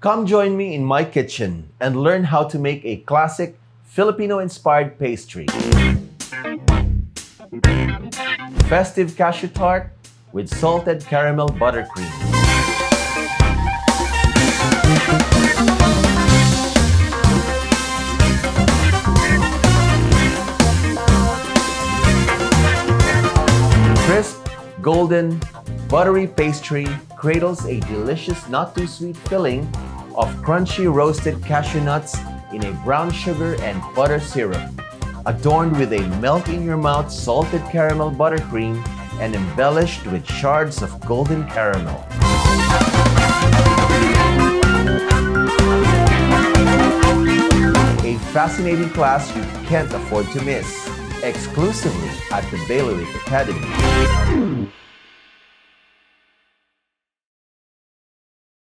Come join me in my kitchen and learn how to make a classic Filipino-inspired pastry. Festive Cashew Tart with Salted Caramel Buttercream. Crisp, golden, buttery pastry cradles a delicious not-too-sweet filling of crunchy roasted cashew nuts in a brown sugar and butter syrup, adorned with a melt-in-your-mouth salted caramel buttercream and embellished with shards of golden caramel. A fascinating class you can't afford to miss, exclusively at the Bailiwick Academy.